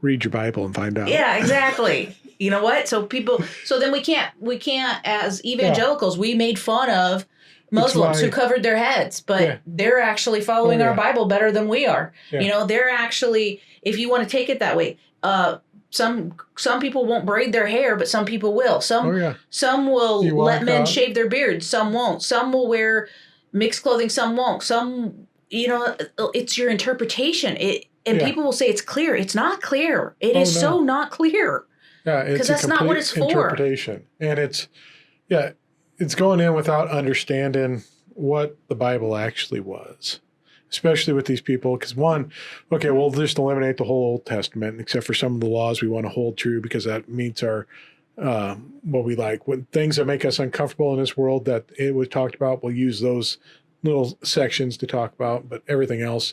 Read your Bible and find out. Yeah, exactly. You know what? So then we can't as evangelicals, we made fun of Muslims who covered their heads, but they're actually following our Bible better than we are. Yeah. They're actually, if you want to take it that way, some people won't braid their hair, but some people will. Some will let men shave their beards, some won't. Some will wear mixed clothing, some won't. Some, it's your interpretation. People will say it's clear. It's not clear. It is so not clear. Yeah, it's because that's not what it's for. Interpretation, and it's going in without understanding what the Bible actually was, especially with these people. Because we'll just eliminate the whole Old Testament, except for some of the laws we want to hold true because that meets our what we like. When things that make us uncomfortable in this world that it was talked about, we'll use those little sections to talk about, but everything else.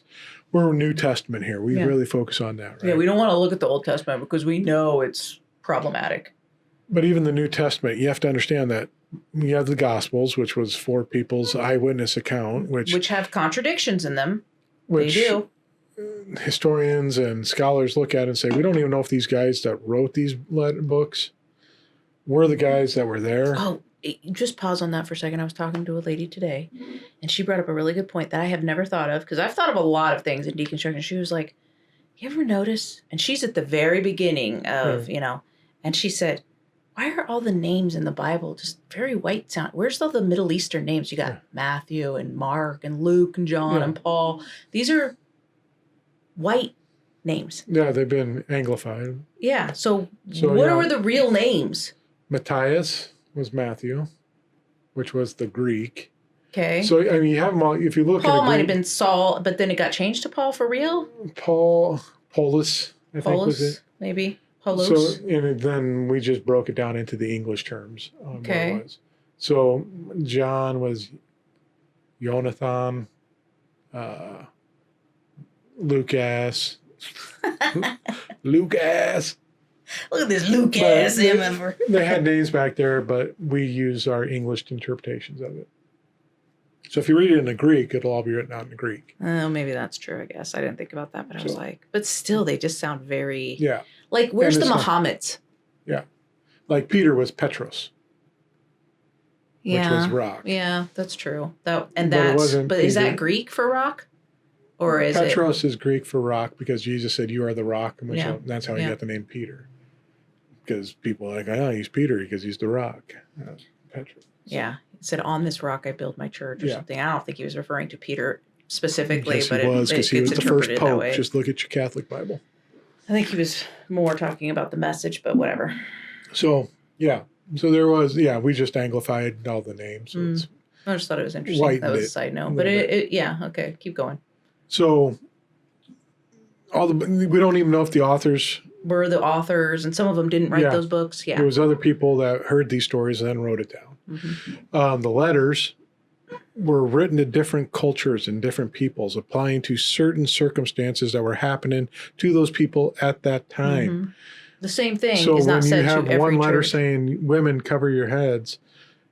We're New Testament here. We really focus on that, right? Yeah, we don't want to look at the Old Testament because we know it's problematic. But even the New Testament, you have to understand that you have the Gospels, which was four people's eyewitness account, which have contradictions in them. They do. Historians and scholars look at and say, we don't even know if these guys that wrote these books were the guys that were there. Oh, just pause on that for a second. I was talking to a lady today, and she brought up a really good point that I have never thought of, because I've thought of a lot of things in deconstruction. She was like, you ever notice? And she's at the very beginning of, and she said, why are all the names in the Bible just very white sound? Where's all the Middle Eastern names? You got Matthew and Mark and Luke and John and Paul. These are white names. Yeah, they've been Anglified. Yeah, so what are the real names? Matthias was Matthew, which was the Greek. Okay. So, you have them all. If you look at Paul might have been Saul, but then it got changed to Paul for real? Paulus, I think was it. Maybe. Paulos. So, and then we just broke it down into the English terms. Okay. What it was. So, John was Jonathan, Lucas. Lucas. Look at this Lucas. They had names back there, but we use our English interpretations of it. So if you read it in the Greek, it'll all be written out in the Greek. Oh, maybe that's true, I guess. I didn't think about that, but I was like, but still, they just sound very... Yeah. Like, where's the Mohammeds? Yeah. Like Peter was Petros. Which was rock. Yeah, that's true. But Peter. Is that Greek for rock? Or is Petros is Greek for rock because Jesus said, you are the rock. And that's how he got the name Peter. Because people are like, he's Peter because he's the rock. Petros. Yeah. He said, on this rock I build my church or something. I don't think he was referring to Peter specifically. Yes, but he was, because he was the first pope. Just look at your Catholic Bible. I think he was more talking about the message, but whatever. So, yeah. So there was, we just anglified all the names. So it's I just thought it was interesting. whitened That was it a side a note. But little yeah, okay, keep going. So we don't even know if the authors Were the authors, and some of them didn't write those books. Yeah. There was other people that heard these stories and then wrote it down. Mm-hmm. The letters were written to different cultures and different peoples, applying to certain circumstances that were happening to those people at that time. Mm-hmm. The same thing So is not when you said to have every one letter church. saying, women, cover your heads,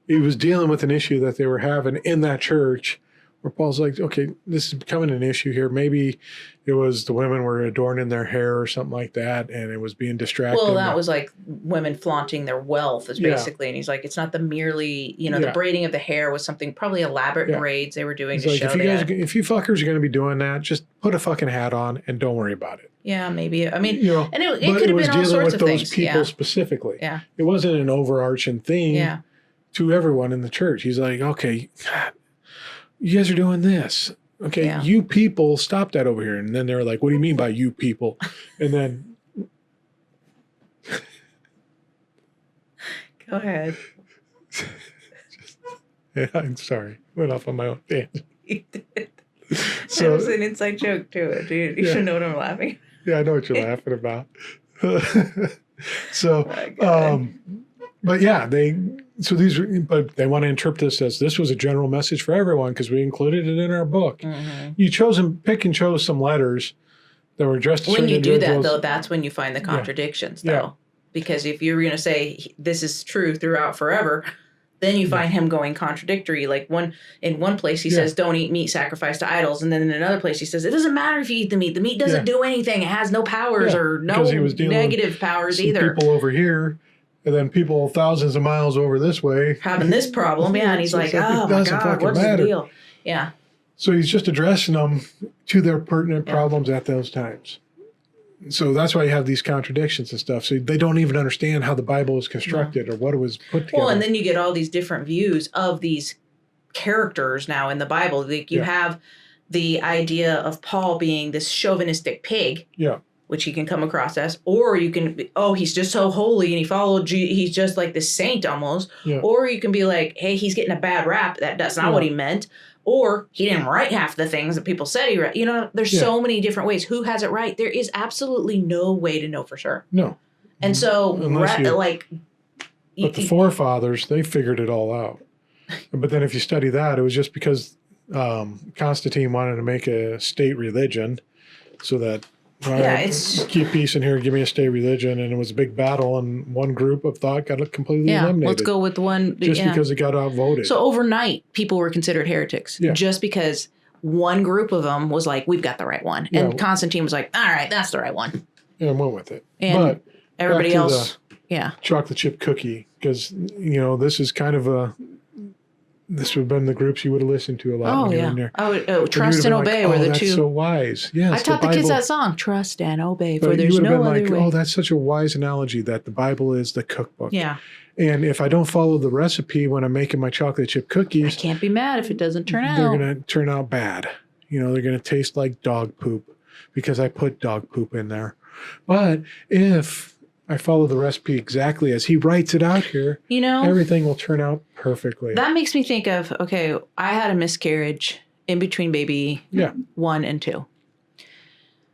he was dealing with an issue that they were having in that church where Paul's like, okay, this is becoming an issue here. Maybe it was the women were adorning their hair or something like that, and it was being distracting. Well, that was like women flaunting their wealth is basically. And he's like, it's not the merely, the braiding of the hair was something probably elaborate braids they were doing He's to like, show if you fuckers are going to be doing that, just put a fucking hat on and don't worry about it. Yeah, maybe. I mean, and it could have been all sorts of things. Those people specifically. Yeah. It wasn't an overarching thing. Yeah. To everyone in the church. He's like, okay, God, you guys are doing this. Okay, you people, stop that over here. And then they were like, what do you mean by you people? And then. Go ahead. I'm sorry. Went off on my own tangent. So, it was an inside joke to it, dude. You should know what I'm laughing. Yeah, I know what you're laughing about. So, but yeah, they want to interpret this as this was a general message for everyone because we included it in our book. Mm-hmm. You pick and chose some letters that were addressed to certain individuals. When you do that, though, that's when you find the contradictions, though. Yeah. Because if you're going to say this is true throughout forever, then you find him going contradictory. Like in one place he says, don't eat meat sacrificed to idols. And then in another place he says, it doesn't matter if you eat the meat. The meat doesn't do anything. It has no powers or no negative powers either. People over here. And then people thousands of miles over this way. Having this problem, and he's like, oh my God, what's the deal? Yeah. So he's just addressing them to their pertinent problems at those times. So that's why you have these contradictions and stuff. So they don't even understand how the Bible is constructed or what it was put together. Well, and then you get all these different views of these characters now in the Bible. Like you have the idea of Paul being this chauvinistic pig. Yeah. Which he can come across as, or you can, he's just so holy and he followed, he's just like this saint almost. Yeah. Or you can be like, hey, he's getting a bad rap. That's not what he meant. Or he didn't write half the things that people said he wrote. There's so many different ways. Who has it right? There is absolutely no way to know for sure. No. And so, but the forefathers, they figured it all out. But then if you study that, it was just because Constantine wanted to make a state religion so that it's keep peace in here, give me a state religion, and it was a big battle, and one group of thought got completely eliminated. Let's go with one because it got outvoted. So overnight, people were considered heretics just because one group of them was like, "We've got the right one," and Constantine was like, "All right, that's the right one," and went with it. And but everybody else, chocolate chip cookie, because this is kind of this would have been the groups you would have listened to a lot. In there. Trust and obey were the two. That's so wise. Yes, I taught the kids that song. Trust and obey, for there's no other way. Oh, that's such a wise analogy that the Bible is the cookbook. Yeah. And if I don't follow the recipe when I'm making my chocolate chip cookies, I can't be mad if it doesn't turn out. They're going to turn out bad. They're going to taste like dog poop because I put dog poop in there. But if I follow the recipe exactly as he writes it out here, everything will turn out perfectly. That makes me think of, I had a miscarriage in between baby 1 and 2.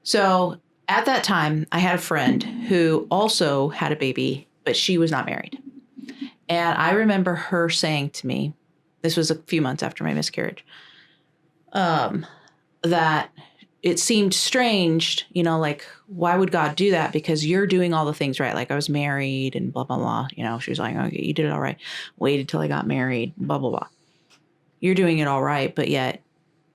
So at that time, I had a friend who also had a baby, but she was not married. And I remember her saying to me, this was a few months after my miscarriage, that it seemed strange, like, why would God do that? Because you're doing all the things right. Like I was married and blah, blah, blah. She was like, okay, you did it all right. Waited till I got married, blah, blah, blah. You're doing it all right, but yet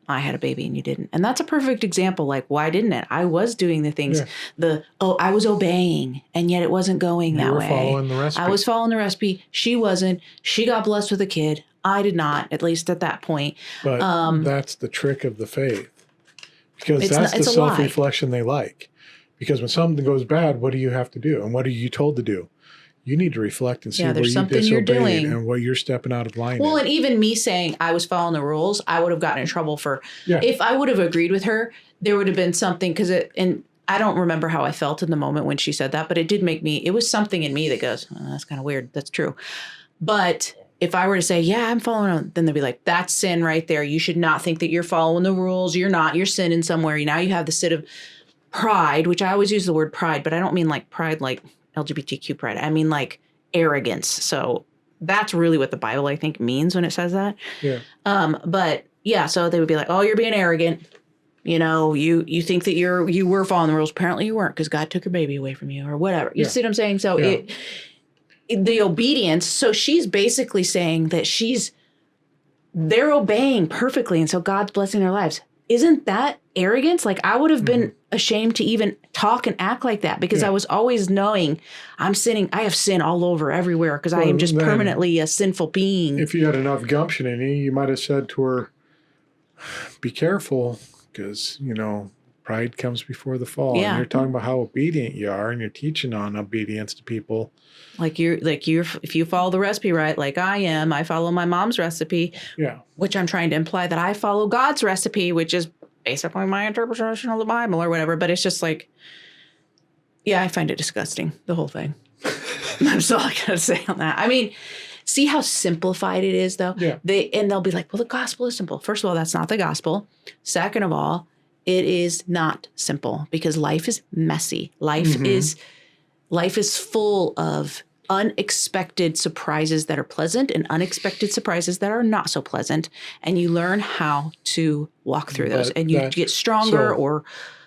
I had a baby and you didn't. And that's a perfect example. Like, why didn't it? I was doing the things, I was obeying, and yet it wasn't going that way. Following the recipe. I was following the recipe. She wasn't. She got blessed with a kid. I did not, at least at that point. But that's the trick of the faith. Because that's the self-reflection they like. Because when something goes bad, what do you have to do? And what are you told to do? You need to reflect and see where you disobeyed and what you're stepping out of line. Well, and even me saying I was following the rules, I would have gotten in trouble for. If I would have agreed with her, there would have been something, because I don't remember how I felt in the moment when she said that, but it did make me, it was something in me that goes, oh, that's kind of weird. That's true. But if I were to say, yeah, I'm following on, then they'd be like, that's sin right there. You should not think that you're following the rules. You're not. You're sinning somewhere. Now you have the sin of pride, which I always use the word pride, but I don't mean like pride like LGBTQ pride. I mean like arrogance. So that's really what the Bible, I think, means when it says that. Yeah. But yeah, so they would be like, oh, you're being arrogant. You know, you think that you were following the rules. Apparently you weren't because God took your baby away from you or whatever. You see what I'm saying? So the obedience. So she's basically saying that they're obeying perfectly. And so God's blessing their lives. Isn't that arrogance? Like I would have been ashamed to even talk and act like that because I was always knowing I'm sinning. I have sin all over everywhere because I am just permanently a sinful being. If you had enough gumption in you might have said to her, be careful. Because, pride comes before the fall. Yeah. And you're talking about how obedient you are, and you're teaching on obedience to people. Like if you follow the recipe right, like I am, I follow my mom's recipe. Yeah. Which I'm trying to imply that I follow God's recipe, which is basically my interpretation of the Bible or whatever. But it's just like, yeah, I find it disgusting, the whole thing. That's all I gotta say on that. I mean, see how simplified it is, though? Yeah. They'll be like, well, the gospel is simple. First of all, that's not the gospel. Second of all, it is not simple because life is messy. Life is full of unexpected surprises that are pleasant and unexpected surprises that are not so pleasant. And you learn how to walk through those. And you get stronger or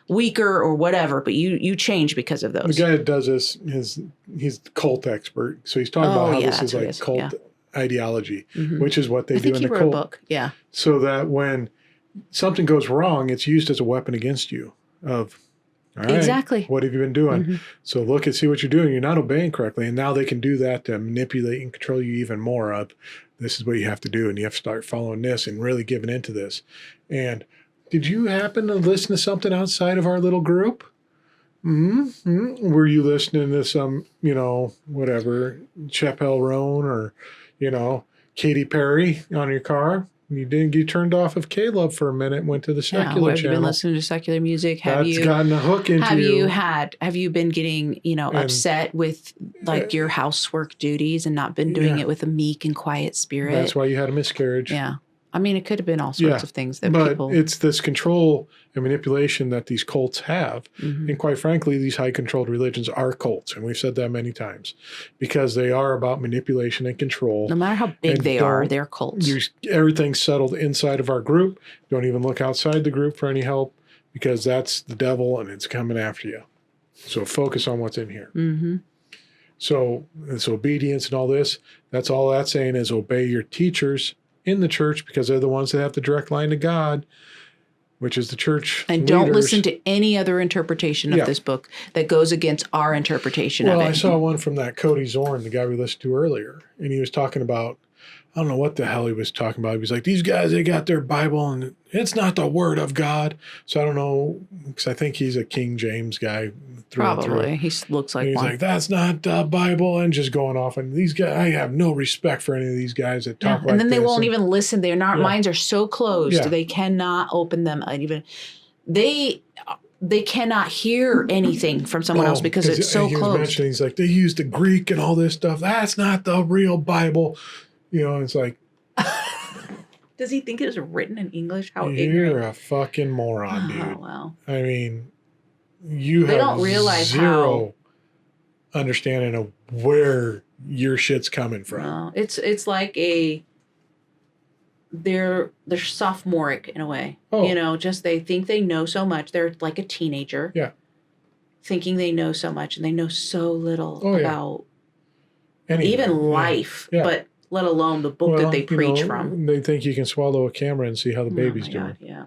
weaker or whatever, but you change because of those. The guy that does this, he's the cult expert. So he's talking about how this is like cult ideology, which is what they do in the cult. Wrote a book. Yeah. So that when something goes wrong, it's used as a weapon against you of, all right, exactly. What have you been doing? So look and see what you're doing. You're not obeying correctly. And now they can do that to manipulate and control you even more of, this is what you have to do. And you have to start following this and really giving into this. And did you happen to listen to something outside of our little group? Were you listening to some, whatever, Chappelle Roan or, Katy Perry on your car? You didn't get turned off of K-Love for a minute and went to the secular have channel. You been listening to secular music? That's gotten a hook into you. Have you been getting, upset with like your housework duties and not been doing it with a meek and quiet spirit? That's why you had a miscarriage. Yeah. I mean, it could have been all sorts of things that people... But it's this control and manipulation that these cults have. And quite frankly, these high-controlled religions are cults. And we've said that many times. Because they are about manipulation and control. No matter how big they are, they're cults. Everything's settled inside of our group. Don't even look outside the group for any help. Because that's the devil and it's coming after you. So focus on what's in here. So it's obedience and all this. That's all that's saying is obey your teachers in the church because they're the ones that have the direct line to God, which is the church and leaders. Don't listen to any other interpretation of this book that goes against our interpretation of it. Well, I saw one from that Cody Zorn, the guy we listened to earlier, and he was talking about, I don't know what the hell he was talking about. He was like, these guys, they got their Bible and it's not the word of God. So I don't know, because I think he's a King James guy. Probably. He looks like and he's one. like, that's not the Bible, and just going off. And these guys, I have no respect for any of these guys that talk like this. And then they won't even listen. Their minds are so closed. They cannot open them. They cannot hear anything from someone else because it's so closed. He's like, they use the Greek and all this stuff. That's not the real Bible. It's like. Does he think it was written in English? How You're ignorant. a fucking moron, dude. Oh, wow. I mean, they don't realize zero understanding of where your shit's coming from. No, it's like they're sophomoric in a way. Just they think they know so much. They're like a teenager. Yeah. Thinking they know so much and they know so little about even life, but let alone the book that they preach from. They think you can swallow a camera and see how the baby's doing. God, yeah.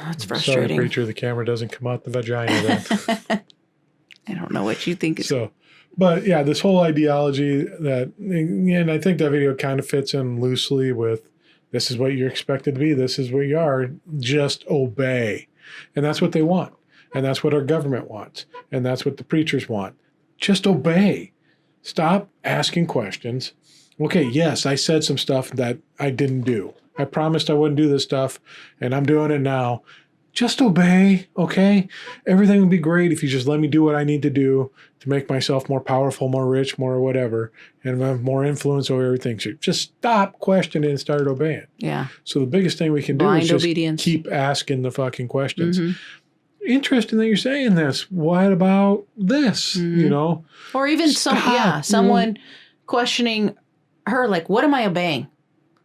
That's frustrating. Sorry, preacher, the camera doesn't come out the vagina then. I don't know what you think is... But yeah, this whole ideology that, and I think that video kind of fits in loosely with, this is what you're expected to be, this is where you are, just obey. And that's what they want. And that's what our government wants. And that's what the preachers want. Just obey. Stop asking questions. Okay, yes, I said some stuff that I didn't do. I promised I wouldn't do this stuff, and I'm doing it now. Just obey, okay? Everything would be great if you just let me do what I need to do to make myself more powerful, more rich, more whatever, and have more influence over everything. So just stop questioning and start obeying. Yeah. So the biggest thing we can do Blind is just obedience. keep asking the fucking questions. Interesting that you're saying this. What about this? You know? Or even someone questioning her, like, what am I obeying?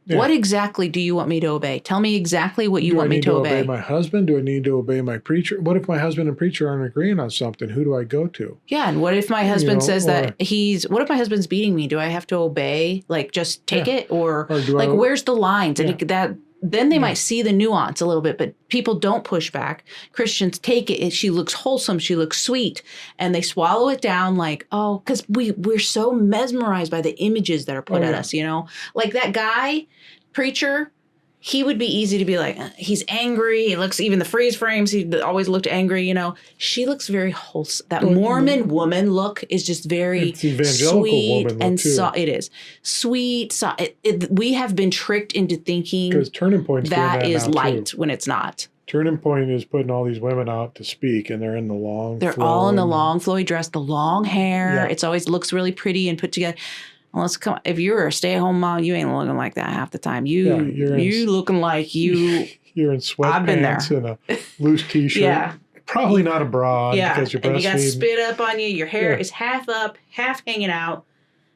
Yeah. What exactly do you want me to obey? Tell me exactly what you Do want I me need to obey obey. my husband? Do I need to obey my preacher? What if my husband and preacher aren't agreeing on something? Who do I go to? Yeah, and what if my husband says that or- what if my husband's beating me? Do I have to obey? Like, just take it? Or do like, I- where's the lines? Yeah. And then they might see the nuance a little bit, but people don't push back. Christians take it. She looks wholesome. She looks sweet. And they swallow it down like, oh, because we're so mesmerized by the images that are put at us, you know? Like that guy, preacher, he would be easy to be like, he's angry. He looks, even the freeze frames, he always looked angry, you know. She looks very wholesome. That Mormon woman look is just very It's evangelical sweet woman look, and too. it is. Sweet. We have been tricked into thinking Because Turning Point's doing that is now, light too. when it's not. Turning Point is putting all these women out to speak, and they're in the long They're all in the flowing- long flowy dress, the long hair. Yeah. It's always looks really pretty and put together. Well, if you're a stay-at-home mom, you ain't looking like that half the time. You looking like you. You're in I've been there. sweatpants and a loose t-shirt. Yeah. Probably not a bra because you're and you got breastfeeding. spit up on you. Your hair is half up, half hanging out.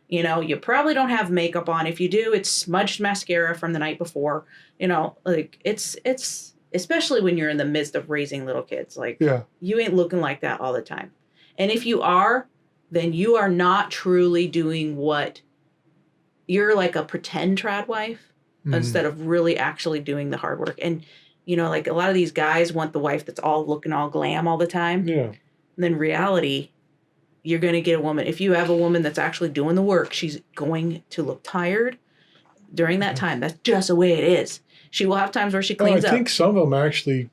You know, you probably don't have makeup on. If you do, it's smudged mascara from the night before. You know, like it's especially when you're in the midst of raising little kids. Like you ain't looking like that all the time. And if you are, then you are not truly doing what you're like a pretend trad wife instead of really actually doing the hard work. And, you know, like a lot of these guys want the wife that's all looking all glam all the time. Yeah. And then reality, you're going to get a woman. If you have a woman that's actually doing the work, she's going to look tired during that time. That's just the way it is. She will have times where she cleans I up. think some of them actually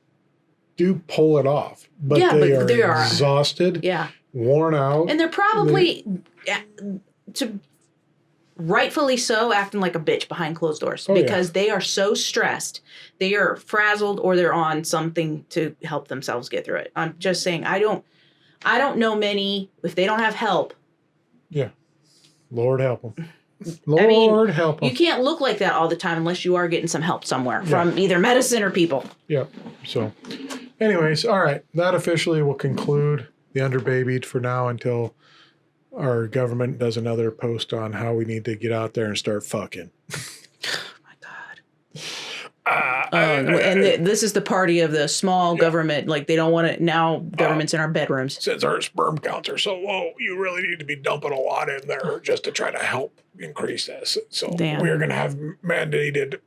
do pull it off, but they are exhausted, worn out. And they're probably, rightfully so, acting like a bitch behind closed doors because they are so stressed. They are frazzled or they're on something to help themselves get through it. I'm just saying, I don't know many, if they don't have help. Yeah. Lord help them. Help them. You can't look like that all the time unless you are getting some help somewhere from either medicine or people. Yeah. So, anyways, all right. That officially will conclude the Underbabied for now until our government does another post on how we need to get out there and start fucking. And this is the party of the small government. Like they don't want it now. Government's in our bedrooms. Since our sperm counts are so low, you really need to be dumping a lot in there just to try to help increase this. So we're going to have mandated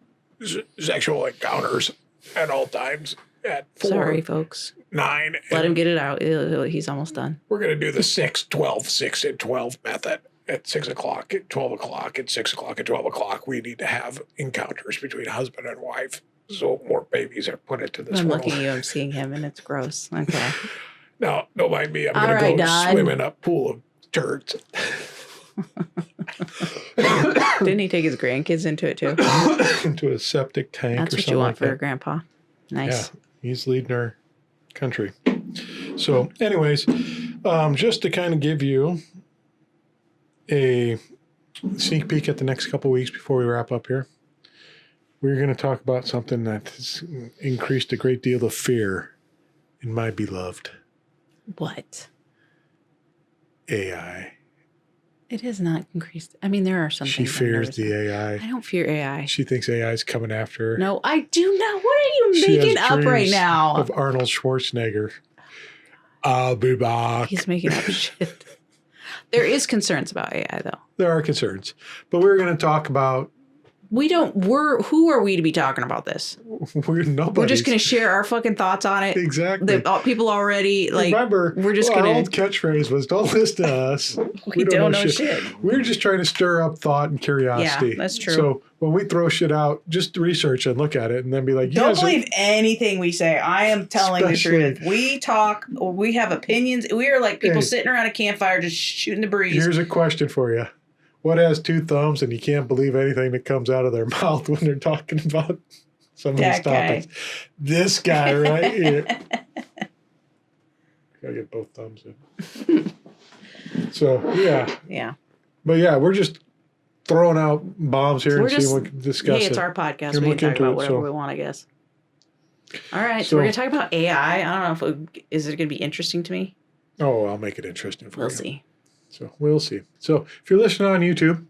sexual encounters at all times at 4. Sorry, folks. 9. Let him get it out. He's almost done. We're going to do the 6, 12, 6, and 12 method. At 6 o'clock, at 12 o'clock, at 6 o'clock, at 12 o'clock, we need to have encounters between husband and wife so more babies are put into this I'm world. looking at you, I'm seeing him, and it's gross. Okay. No, don't mind me. I'm All going right, to go Don. swim in a pool of turds. Didn't he take his grandkids into it too? Into a septic tank That's or what something you want like for your that. grandpa. Nice. Yeah, he's leading our country. So, anyways, just to kind of give you a sneak peek at the next couple weeks before we wrap up here, we're going to talk about something that has increased a great deal of fear in my beloved What? AI. It has not increased. I mean, there are some She things I'm fears nervous the about. AI. I don't fear AI. She thinks AI is coming after her. No, I do not. What are you She making has up right dreams now? of Arnold Schwarzenegger. I'll be back. He's making up shit. There is concerns about AI though. There are concerns, but we're going to talk about. Who are we to be talking about this? We're just going to share our fucking thoughts on it. Exactly. People already Remember, we're just our going old catchphrase was, "Don't listen to us. We don't know shit." We're just trying to stir up thought and curiosity. Yeah, that's true. So when we throw shit out, just research and look at it, and then be like, Don't yes, believe anything we say. I am telling the truth. We talk, or we have opinions. We are like people sitting around a campfire just shooting the breeze. Here's a question for you: what has two thumbs and you can't believe anything that comes out of their mouth when they're talking about some of these topics. This guy right here. Gotta get both thumbs in. So, yeah. Yeah. But yeah, we're just throwing out bombs here and seeing what we can discuss. Hey, it's our podcast. And We can talk about it, whatever we want, I guess. All right. So we're going to talk about AI. I don't know if is it going to be interesting to me? Oh, I'll make it interesting for you. We'll see. So we'll see. So if you're listening on YouTube,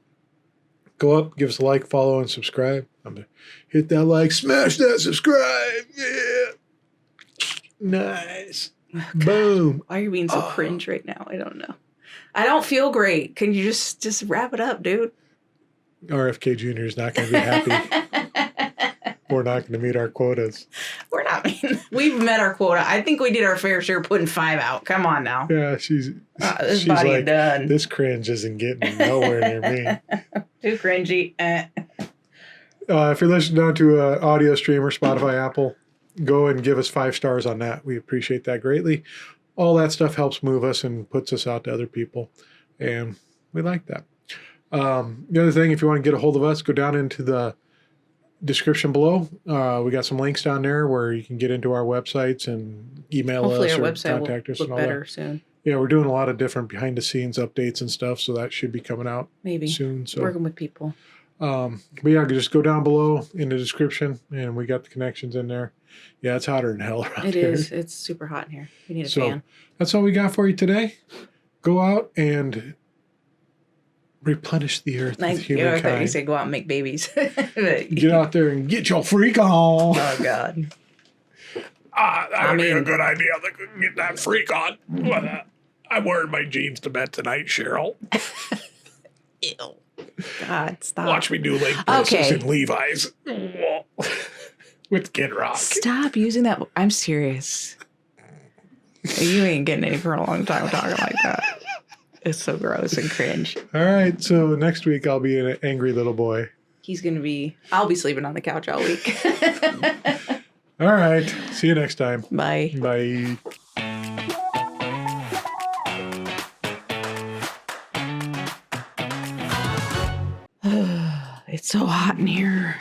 go up, give us a like, follow, and subscribe. I'm gonna hit that like, smash that subscribe. Yeah. Nice. Oh, Boom. Why are you being so cringe right now? I don't know. I don't feel great. Can you just wrap it up, dude? RFK Jr. is not going to be happy. We're not going to meet our quotas. We're not. We've met our quota. I think we did our fair share putting 5 out. Come on now. Yeah, she's body like, done. This cringe isn't getting nowhere near me. Too cringy. If you're listening down to an audio streamer, Spotify, Apple, go and give us 5 stars on that. We appreciate that greatly. All that stuff helps move us and puts us out to other people. And we like that. The other thing, if you want to get a hold of us, go down into the description below. We got some links down there where you can get into our websites and email Hopefully us our or website contact will us look and all better that. soon. Yeah, we're doing a lot of different behind the scenes updates and stuff, so that should be coming out Maybe soon. So working with people. but yeah, just go down below in the description and we got the connections in there. Yeah, it's hotter than hell around It here. is. It's super hot in here. We need a So fan. that's all we got for you today. Go out and replenish the earth with I thought you humankind. said go out and make babies. Get out there and get your freak on. Oh God. That would be a mean- good idea to get that freak on. I'm wearing my jeans to bed tonight, Cheryl. Ew. God, stop. Watch me do leg presses Okay. in Levi's with Kid Rock. Stop using that. I'm serious. You ain't getting any for a long time talking like that. It's so gross and cringe. All right, so next week I'll be an angry little boy. I'll be sleeping on the couch all week. All right, see you next time. Bye. Bye. It's so hot in here.